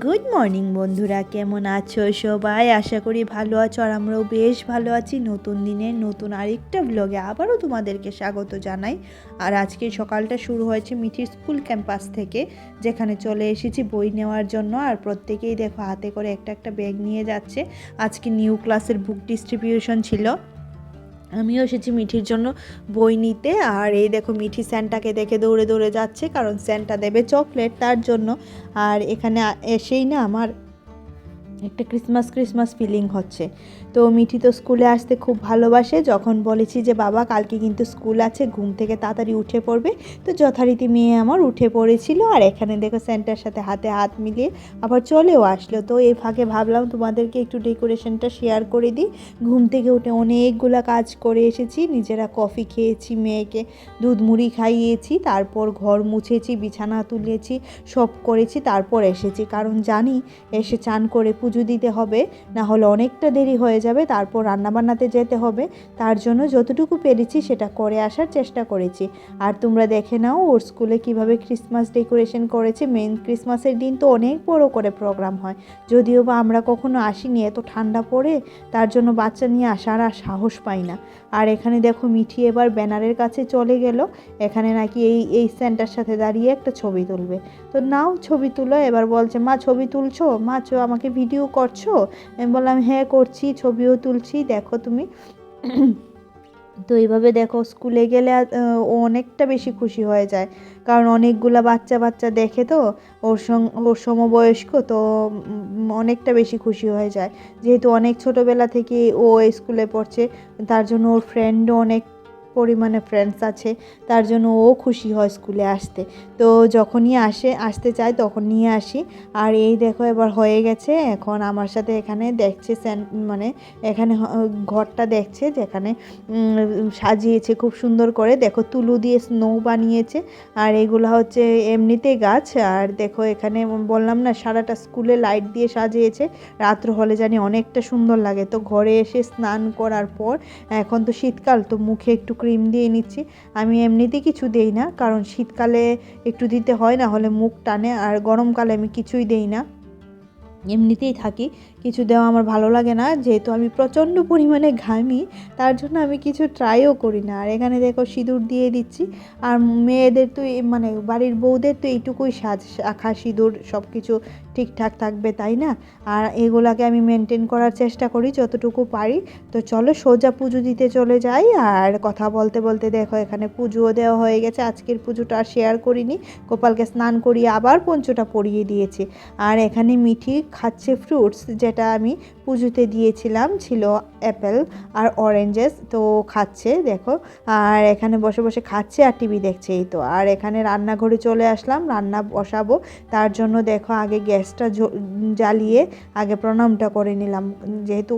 Good morning বন্ধুরা, কেমন আছো সবাই? আশা করি ভালো আছো, আর আমরাও বেশ ভালো আছি। নতুন দিনের নতুন আরেকটা ব্লগে আবারও তোমাদেরকে স্বাগত জানাই। আর আজকে সকালটা শুরু হয়েছে মিঠির স্কুল ক্যাম্পাস থেকে, যেখানে চলে এসেছি বই নেওয়ার জন্য। আর প্রত্যেকেই দেখো হাতে করে একটা একটা ব্যাগ নিয়ে যাচ্ছে। আজকে নিউ ক্লাসের বুক ডিস্ট্রিবিউশন ছিল, আমিও এসেছি মিঠির জন্য বই নিতে। আর এই দেখো মিঠি স্যান্টাকে দেখে দৌড়ে দৌড়ে যাচ্ছে, কারণ স্যান্টা দেবে চকলেট তার জন্য। আর এখানে এসেই না আমার একটা ক্রিসমাস ক্রিসমাস ফিলিং হচ্ছে। তো মিঠি তো স্কুলে আসতে খুব ভালোবাসে। যখন বলেছি যে বাবা কালকে কিন্তু স্কুল আছে, ঘুম থেকে তাড়াতাড়ি উঠে পড়বে, তো যথারীতি মেয়ে আমার উঠে পড়েছিল। আর এখানে দেখো সেন্টার সাথে হাতে হাত মিলিয়ে আবার চলেও আসলো। তো এই ফাঁকে ভাবলাম তোমাদেরকে একটু ডেকোরেশনটা শেয়ার করে দিই। ঘুম থেকে উঠে অনেকগুলো কাজ করে এসেছি, নিজেরা কফি খেয়েছি, মেয়েকে দুধ মুড়ি খাইয়েছি, তারপর ঘর মুছেছি, বিছানা তুলেছি, সব করেছি, তারপর এসেছি। কারণ জানি এসে চান করে পুজো দিতে হবে, না হলে অনেকটা দেরি হয়ে যাবে, তারপর রান্নাবান্নাতে যেতে হবে। তার জন্য যতটুকু পেরেছি সেটা করে আসার চেষ্টা করেছি। আর তোমরা দেখে নাও ওর স্কুলে কিভাবে ক্রিসমাস ডেকোরেশন করেছে। মেন ক্রিসমাসের দিন তো অনেক বড় করে প্রোগ্রাম হয়, যদিও বা আমরা কখনো আসিনি, এত ঠান্ডা পড়ে, তার জন্য বাচ্চা নিয়ে আসার আর সাহস পাই না। আর এখানে দেখো মিঠি এবার ব্যানারের কাছে চলে গেল। এখানে নাকি এই সেন্টার সাথে দাঁড়িয়ে একটা ছবি তুলবে। তো নাও ছবি তুলো। এবার বলছে মা ছবি তুলছো, মা আমাকে ভিডিও করছো? আমি বললাম হ্যাঁ করছি, ছবিও তুলছি, দেখো তুমি। তো এইভাবে দেখো স্কুলে গেলে ও অনেকটা বেশি খুশি হয়ে যায়, কারণ অনেকগুলা বাচ্চা বাচ্চা দেখে তো, ওর সমবয়স্ক তো, অনেকটা বেশি খুশি হয়ে যায়। যেহেতু অনেক ছোটোবেলা থেকে ও স্কুলে পড়ছে, তার জন্য ওর ফ্রেন্ডও অনেক পরিমাণে ফ্রেন্ডস আছে, তার জন্য ও খুশি হয় স্কুলে আসতে। তো যখনই আসতে চায় তখন নিয়ে আসি। আর এই দেখো এবার হয়ে গেছে, এখন আমার সাথে এখানে দেখছে মানে এখানে ঘরটা দেখছে, যেখানে সাজিয়েছে খুব সুন্দর করে। দেখো তুলো দিয়ে স্নো বানিয়েছে, আর এগুলো হচ্ছে এমনিতে গাছ। আর দেখো এখানে বললাম না সারাটা স্কুলে লাইট দিয়ে সাজিয়েছে, রাত্র হলে জানি অনেকটা সুন্দর লাগে। তো ঘরে এসে স্নান করার পর, এখন তো শীতকাল, তো মুখে একটু ক্রিম দিয়ে নিচ্ছি। আমি এমনিতে কিছু দেই না, কারণ শীতকালে একটু দিতে হয়, না হলে মুখ টানে। আর গরমকালে আমি কিছুই দেই না, এমনিতেই থাকি, কিছু দেওয়া আমার ভালো লাগে না, যেহেতু আমি প্রচণ্ড পরিমাণে ঘামি, তার জন্য আমি কিছু ট্রাইও করি না। আর এখানে দেখো সিঁদুর দিয়ে দিচ্ছি। আর মেয়েদের তো মানে বাড়ির বউদের তো এইটুকুই সাজ, শাখা সিঁদুর সব কিছু ঠিকঠাক থাকবে, তাই না? আর এগুলাকে আমি মেনটেন করার চেষ্টা করি যতটুকু পারি। তো চলো সোজা পুজো দিতে চলে যাই। আর কথা বলতে বলতে দেখো এখানে পুজোও দেওয়া হয়ে গেছে। আজকের পুজোটা আর শেয়ার করিনি, গোপালকে স্নান করিয়ে আবার পঞ্চটা পরিয়ে দিয়েছি। আর এখানে মিঠি খাচ্ছে ফ্রুটস, যেটা আমি পুজোতে দিয়েছিলাম, ছিল অ্যাপেল আর অরেঞ্জেস, তো খাচ্ছে দেখো। আর এখানে বসে বসে খাচ্ছে আর টিভি দেখছে, এই তো। আর এখানে রান্নাঘরে চলে আসলাম, রান্না বসাবো। তার জন্য দেখো আগে গ্যাসটা জ্বালিয়ে আগে প্রণামটা করে নিলাম, যেহেতু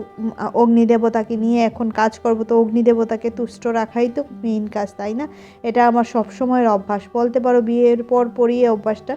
অগ্নিদেবতাকে নিয়ে এখন কাজ করব, তো অগ্নিদেবতাকে তুষ্ট রাখাই তো মেইন কাজ, তাই না? এটা আমার সবসময়ের অভ্যাস বলতে পারো, বিয়ের পর পরই অভ্যাসটা।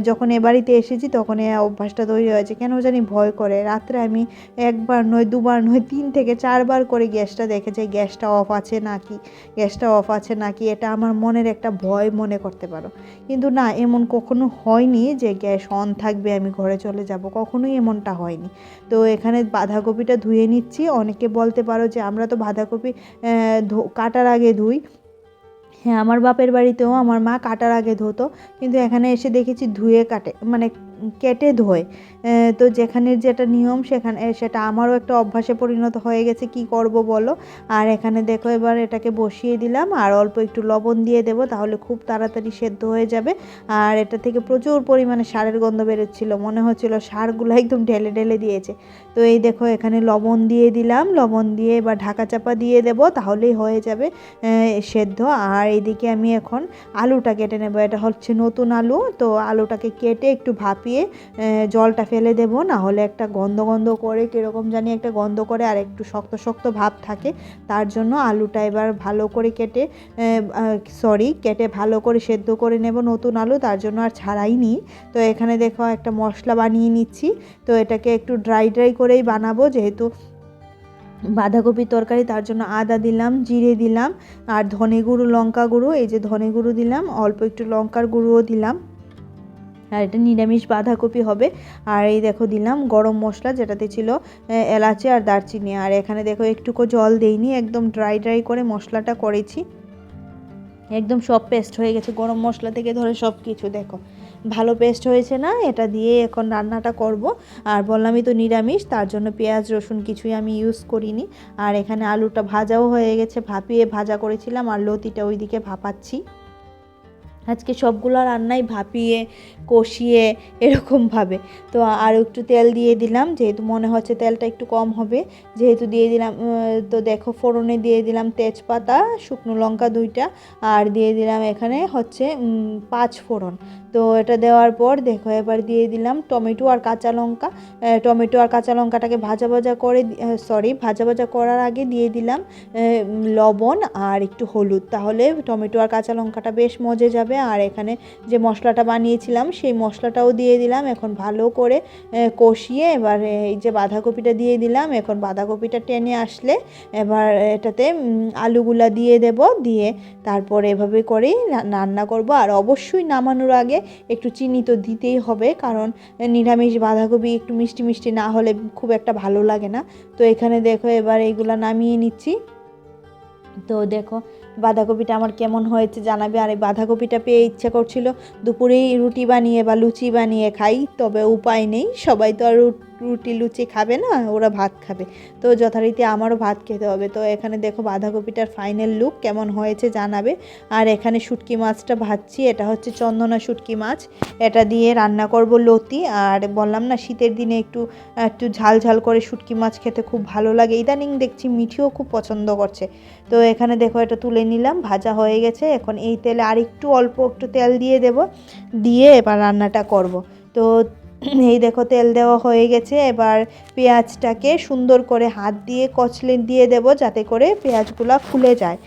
যখন এ বাড়িতে এসেছি তখন এই অভ্যাসটা তৈরি হয়েছে। কেন জানি ভয় করে, রাত্রে আমি একবার নয় দুবার নয় 3 থেকে 4 বার করে গ্যাসটা দেখেছি, গ্যাসটা অফ আছে নাকি, গ্যাসটা অফ আছে নাকি। এটা আমার মনের একটা ভয় মনে করতে পারো, কিন্তু না, এমন কখনো হয়নি যে গ্যাস অন থাকবে আমি ঘরে চলে যাব, কখনোই এমনটা হয়নি। তো এখানে বাঁধাকপিটা ধুয়ে নিচ্ছি। অনেকে বলতে পারো যে আমরা তো বাঁধাকপি কাটার আগে ধুই। হ্যাঁ, আমার বাপের বাড়িতেও আমার মা কাটার আগে ধুতো, কিন্তু এখানে এসে দেখেছি ধুয়ে কাটে, মানে কেটে ধোয়। তো যেখানে যেটা নিয়ম সেখানে সেটা আমারও একটা অভ্যাসে পরিণত হয়ে গেছে, কি করব বলো। আর এখানে দেখো এবার এটাকে বসিয়ে দিলাম, আর অল্প একটু লবণ দিয়ে দেবো, তাহলে খুব তাড়াতাড়ি সেদ্ধ হয়ে যাবে। আর এটা থেকে প্রচুর পরিমাণে সারের গন্ধ বেরোচ্ছিল, মনে হচ্ছিল সারগুলো একদম ঢেলে ঢেলে দিয়েছে। তো এই দেখো এখানে লবণ দিয়ে দিলাম, লবণ দিয়ে এবার ঢাকা চাপা দিয়ে দেবো, তাহলেই হয়ে যাবে সেদ্ধ। আর এদিকে আমি এখন আলুটা কেটে নেব, এটা হচ্ছে নতুন আলু, তো আলুটাকে কেটে একটু ভাপিয়ে জলটা ফেলে দেব, না হলে একটা গন্ধ গন্ধ করে, কীরকম জানি একটা গন্ধ করে, আর একটু শক্ত শক্ত ভাব থাকে। তার জন্য আলুটা এবার ভালো করে কেটে ভালো করে সেদ্ধ করে নেব নতুন আলু, তার জন্য আর ছাড়াইনি। তো এখানে দেখো একটা মশলা বানিয়ে নিচ্ছি। তো এটাকে একটু ড্রাই ড্রাই করেই বানাবো, যেহেতু বাঁধাকপির তরকারি, তার জন্য আদা দিলাম, জিরে দিলাম, আর ধনে গুঁড়ো, লঙ্কা গুঁড়ো, এই যে ধনে গুঁড়ো দিলাম, অল্প একটু লঙ্কার গুঁড়োও দিলাম। আর এটা নিরামিষ বাঁধাকপি হবে। আর এই দেখো দিলাম গরম মশলা, যেটাতে ছিল এলাচি আর দারচিনি। আর এখানে দেখো একটুকু জল দেইনি, একদম ড্রাই ড্রাই করে মশলাটা করেছি। একদম সব পেস্ট হয়ে গেছে, গরম মশলা থেকে ধরে সব কিছু দেখো ভালো পেস্ট হয়েছে না। এটা দিয়ে এখন রান্নাটা করব। আর বললামই তো নিরামিষ, তার জন্য পেঁয়াজ রসুন কিছুই আমি ইউজ করিনি। আর এখানে আলুটা ভাজাও হয়ে গেছে, ভাপিয়ে ভাজা করেছিলাম, আর লতিটা ওইদিকে ভাপাচ্ছি। আজকে সবগুলো রান্নাই ভাপিয়ে কষিয়ে এরকমভাবে। তো আর একটু তেল দিয়ে দিলাম, যেহেতু মনে হচ্ছে তেলটা একটু কম হবে, যেহেতু দিয়ে দিলাম। তো দেখো ফোড়নে দিয়ে দিলাম তেজপাতা, শুকনো লঙ্কা 2টা, আর দিয়ে দিলাম এখানে হচ্ছে 5 ফোড়ন। তো এটা দেওয়ার পর দেখো এবার দিয়ে দিলাম টমেটো আর কাঁচা লঙ্কা। টমেটো আর কাঁচা লঙ্কাটাকে ভাজা ভাজা করে ভাজা ভাজা করার আগে দিয়ে দিলাম লবণ আর একটু হলুদ, তাহলে টমেটো আর কাঁচা লঙ্কাটা বেশ মজে যাবে। আর এখানে যে মশলাটা বানিয়েছিলাম সেই মশলাটাও দিয়ে দিলাম। এখন ভালো করে কষিয়ে এবার এই যে বাঁধাকপিটা দিয়ে দিলাম। এখন বাঁধাকপিটা টেনে আসলে এবার এটাতে আলুগুলা দিয়ে দেব, দিয়ে তারপর এভাবে করেই রান্না করব। আর অবশ্যই নামানোর আগে একটু চিনি তো দিতেই হবে, কারণ নিরামিষ বাঁধাকপি একটু মিষ্টি মিষ্টি না হলে খুব একটা ভালো লাগে না। তো এখানে দেখো এবার এইগুলা নামিয়ে নিচ্ছি। তো দেখো বাঁধাকপিটা আমার কেমন হয়েছে জানাবে। আর এই বাঁধাকপিটা পেয়ে ইচ্ছা করছিল দুপুরেই রুটি বানিয়ে বা লুচি বানিয়ে খাই, তবে উপায় নেই, সবাই তো আর রুটি লুচি খাবে না, ওরা ভাত খাবে। তো যথারীতি আমারও ভাত খেতে হবে। তো এখানে দেখো বাঁধাকপিটার ফাইনাল লুক কেমন হয়েছে জানাবে। আর এখানে শুটকি মাছটা ভাজছি, এটা হচ্ছে চন্দনা শুটকি মাছ, এটা দিয়ে রান্না করব লতি। আর বললাম না শীতের দিনে একটু একটু ঝাল ঝাল করে শুটকি মাছ খেতে খুব ভালো লাগে। ইদানিং দেখছি মিঠিও খুব পছন্দ করছে। তো এখানে দেখো এটা তুলে নিলাম, ভাজা হয়ে গেছে। এখন এই তেলে আর একটু অল্প একটু তেল দিয়ে দেব, দিয়ে এবার রান্নাটা করব। তো এই দেখো তেল দেওয়া হয়ে গেছে। এবার পেঁয়াজটাকে সুন্দর করে হাত দিয়ে কচলে দিয়ে দেব, যাতে করে পেঁয়াজগুলো খুলে যায়।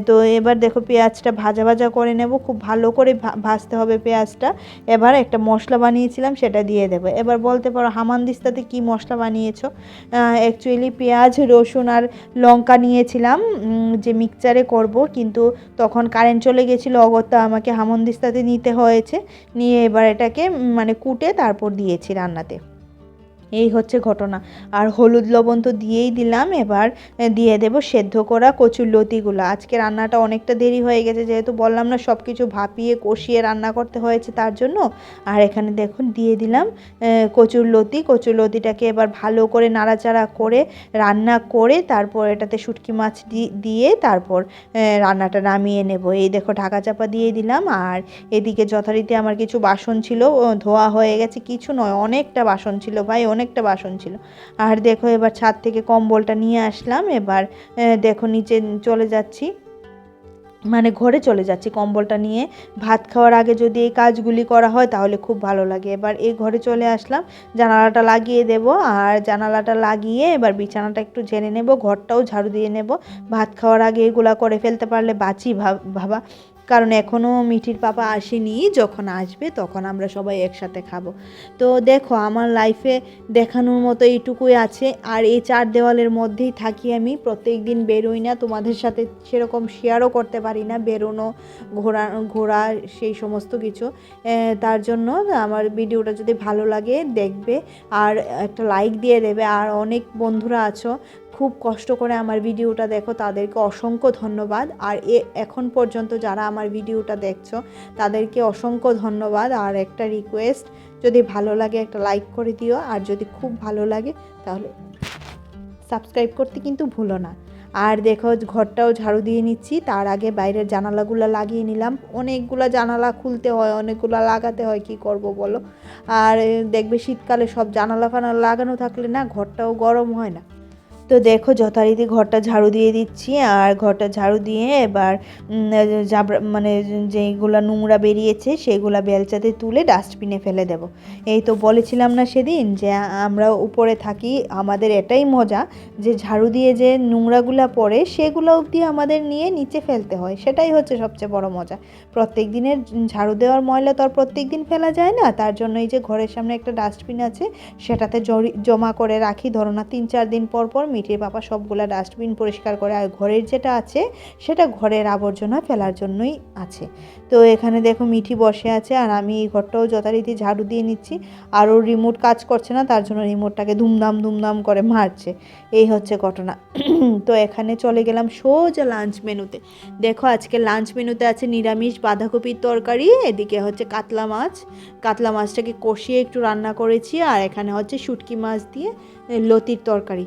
তো এবার দেখো পেঁয়াজটা ভাজা ভাজা করে নেব, খুব ভালো করে ভাজতে হবে পেঁয়াজটা। এবার একটা মশলা বানিয়েছিলাম সেটা দিয়ে দেব। এবার বলতে পারো হামানদিস্তাতে কি মশলা বানিয়েছো? অ্যাকচুয়ালি পেঁয়াজ রসুন আর লঙ্কা নিয়েছিলাম যে মিক্সচারে করব, কিন্তু তখন কারেন্ট চলে গেছিলো, অগত্যা আমাকে হামানদিস্তাতে নিতে হয়েছে। নিয়ে এবার এটাকে মানে কুটে তারপর দিয়েছি রান্নাতে। এই হচ্ছে ঘটনা। আর হলুদ লবণ তো দিয়েই দিলাম। এবার দিয়ে দেব সেদ্ধ করা কচুর লতিগুলো। আজকে রান্নাটা অনেকটা দেরি হয়ে গেছে, যেহেতু বললাম না সব কিছু ভাপিয়ে কষিয়ে রান্না করতে হয়েছে তার জন্য। আর এখানে দেখুন দিয়ে দিলাম কচুর লতিটাকে এবার ভালো করে নাড়াচাড়া করে রান্না করে তারপর এটাতে শুটকি মাছ দিয়ে তারপর রান্নাটা নামিয়ে নেব। এই দেখো ঢাকা চাপা দিয়ে দিলাম। আর এদিকে যথারীতি আমার কিছু বাসন ছিল, ধোয়া হয়ে গেছে, কিছু নয় অনেকটা বাসন ছিল ভাই, অনেকটা বাসন ছিল। আর দেখো এবার ছাদ থেকে কম্বলটা নিয়ে আসলাম। এবার দেখো নিচে চলে যাচ্ছি, মানে ঘরে চলে যাচ্ছি কম্বলটা নিয়ে। ভাত খাওয়ার আগে যদি এই কাজগুলি করা হয় তাহলে খুব ভালো লাগে। এবার এই ঘরে চলে আসলাম, জানালাটা লাগিয়ে দেব। আর জানালাটা লাগিয়ে এবার বিছানাটা একটু ঝেড়ে নেব, ঘরটাও ঝাড়ু দিয়ে নেব। ভাত খাওয়ার আগে এগুলা করে ফেলতে পারলে বাঁচি বাবা, কারণ এখনও মিঠির পাপা আসেনি, যখন আসবে তখন আমরা সবাই একসাথে খাবো। তো দেখো আমার লাইফে দেখানোর মতো এইটুকুই আছে। আর এই 4 দেওয়ালের মধ্যেই থাকি আমি, প্রত্যেক দিন বেরোই না, তোমাদের সাথে সেরকম শেয়ারও করতে পারি না বেরোনো, ঘোরা সেই সমস্ত কিছু। তার জন্য আমার ভিডিওটা যদি ভালো লাগে দেখবে আর একটা লাইক দিয়ে দেবে। আর অনেক বন্ধুরা আছো খুব কষ্ট করে আমার ভিডিওটা দেখো, তাদেরকে অসংখ্য ধন্যবাদ। আর এখন পর্যন্ত যারা আমার ভিডিওটা দেখছো তাদেরকে অসংখ্য ধন্যবাদ। আর একটা রিকোয়েস্ট, যদি ভালো লাগে একটা লাইক করে দিও, আর যদি খুব ভালো লাগে তাহলে সাবস্ক্রাইব করতে কিন্তু ভুলো না। আর দেখো ঘরটাও ঝাড়ু দিয়ে নিচ্ছি, তার আগে বাইরের জানালাগুলো লাগিয়ে নিলাম। অনেকগুলো জানালা খুলতে হয়, অনেকগুলো লাগাতে হয়, কি করব বলো। আর দেখবে শীতকালে সব জানালা ফানালা লাগানো থাকলে না ঘরটাও গরম হয় না। তো দেখো যথারীতি ঘরটা ঝাড়ু দিয়ে দিচ্ছি। আর ঘরটা ঝাড়ু দিয়ে এবার মানে যেইগুলো নোংরা বেরিয়েছে সেগুলো বেলচাতে তুলে ডাস্টবিনে ফেলে দেব। এই তো বলেছিলাম না সেদিন যে আমরা উপরে থাকি, আমাদের এটাই মজা যে ঝাড়ু দিয়ে যে নোংরাগুলো পড়ে সেগুলো অবধি আমাদের নিয়ে নিচে ফেলতে হয়, সেটাই হচ্ছে সবচেয়ে বড় মজা। প্রত্যেক দিনের ঝাড়ু দেওয়ার ময়লা তো আর প্রত্যেক দিন ফেলা যায় না, তার জন্য এই যে ঘরের সামনে একটা ডাস্টবিন আছে সেটাতে জমা করে রাখি। ধরো না 3-4 দিন পর পর মিঠির পাপা সবগুলা ডাস্টবিন পরিষ্কার করে, আর ঘরের যেটা আছে সেটা ঘরের আবর্জনা ফেলার জন্যই আছে। তো এখানে দেখো মিঠি বসে আছে আর আমি এই ঘরটাও যথারীতি ঝাড়ু দিয়ে নিচ্ছি। আর ওর রিমোট কাজ করছে না, তার জন্য রিমোটটাকে ধুমধাম করে মারছে, এই হচ্ছে ঘটনা। তো এখানে চলে গেলাম সোজা লাঞ্চ মেনুতে। দেখো আজকে লাঞ্চ মেনুতে আছে নিরামিষ বাঁধাকপির তরকারি, এদিকে হচ্ছে কাতলা মাছটাকে কষিয়ে একটু রান্না করেছি, আর এখানে হচ্ছে শুটকি মাছ দিয়ে লতির তরকারি।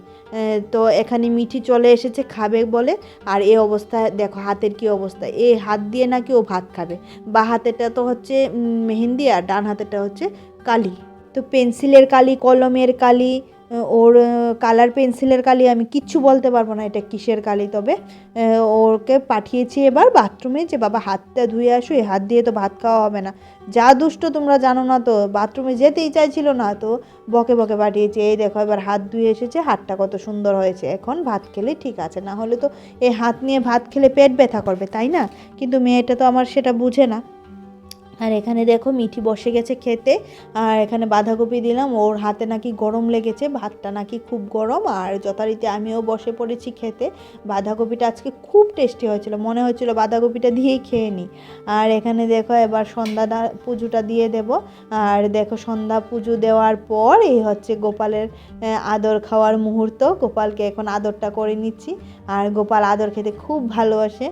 তো এখানে মিঠি চলে এসেছে খাবে বলে, আর এই অবস্থায় দেখো হাতের কি অবস্থা, এই হাত দিয়ে নাকি ও ভাত খাবে। বা হাতেরটা তো হচ্ছে মেহেন্দি আর ডান হাতেরটা হচ্ছে কালি। তো পেন্সিলের কালি, কলমের কালি, ওর কালার পেন্সিলের কালি, আমি কিচ্ছু বলতে পারবো না এটা কিসের কালি। তবে ওকে পাঠিয়েছি এবার বাথরুমে যে বাবা হাতটা ধুয়ে আসো, এই হাত দিয়ে তো ভাত খাওয়া হবে না। যা দুষ্ট তোমরা জানো না তো, বাথরুমে যেতেই চাইছিল না, তো বকে পাঠিয়েছি। এই দেখো এবার হাত ধুয়ে এসেছে, হাতটা কত সুন্দর হয়েছে, এখন ভাত খেলে ঠিক আছে, না হলে তো এই হাত নিয়ে ভাত খেলে পেট ব্যথা করবে, তাই না? কিন্তু মেয়েটা তো আমার সেটা বুঝে না। আর এখানে দেখো মিঠি বসে গেছে খেতে, আর এখানে বাঁধাকপি দিলাম, ওর হাতে নাকি গরম লেগেছে, ভাতটা নাকি খুব গরম। আর যথারীতি আমিও বসে পড়েছি খেতে। বাঁধাকপিটা আজকে খুব টেস্টি হয়েছিল, মনে হয়েছিল বাঁধাকপিটা দিয়েই খেয়ে নিই। আর এখানে দেখো এবার সন্ধ্যা পুজোটা দিয়ে দেব। আর দেখো সন্ধ্যা পুজো দেওয়ার পর এই হচ্ছে গোপালের আদর খাওয়ার মুহূর্ত। গোপালকে এখন আদরটা করে নিচ্ছি, আর গোপাল আদর খেতে খুব ভালোবাসে।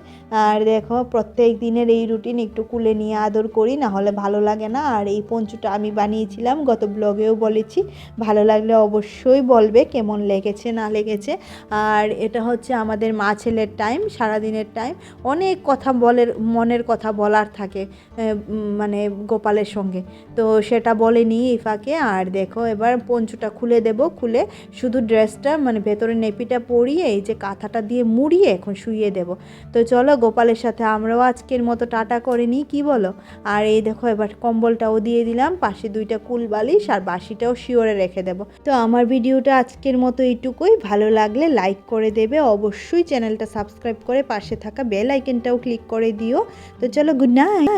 আর দেখো প্রত্যেক দিনের এই রুটিন, একটু কুলে নিয়ে আদর করি, না হলে ভালো লাগে না। আর এই পঞ্চুটা আমি বানিয়েছিলাম, গত ব্লগেও বলেছি, ভালো লাগলে অবশ্যই বলবে কেমন লেগেছে না লেগেছে। আর এটা হচ্ছে আমাদের মা ছেলের টাইম, সারাদিনের টাইম, অনেক কথা মনের কথা বলার থাকে মানে গোপালের সঙ্গে, তো সেটা বলেনি এই ফাঁকে। আর দেখো এবার পঞ্চুটা খুলে দেব, খুলে শুধু ড্রেসটা মানে ভেতরে নেপিটা পরিয়ে এই যে কাঁথাটা দিয়ে মুড়িয়ে এখন শুইয়ে দেব। তো চলো গোপালের সাথে আমরাও আজকের মতো টাটা করে নিই, কী বলো? আর এই দেখো এবার কম্বলটাও দিয়ে দিলাম, পাশে 2টা কুল বালিশ, আর বাসিটাও শিওরে রেখে দেব। তো আমার ভিডিওটা আজকের মতো এইটুকুই, ভালো লাগলে লাইক করে দেবে, অবশ্যই চ্যানেলটা সাবস্ক্রাইব করে পাশে থাকা বেল আইকনটাও ক্লিক করে দিও। তো চলো গুড নাইট।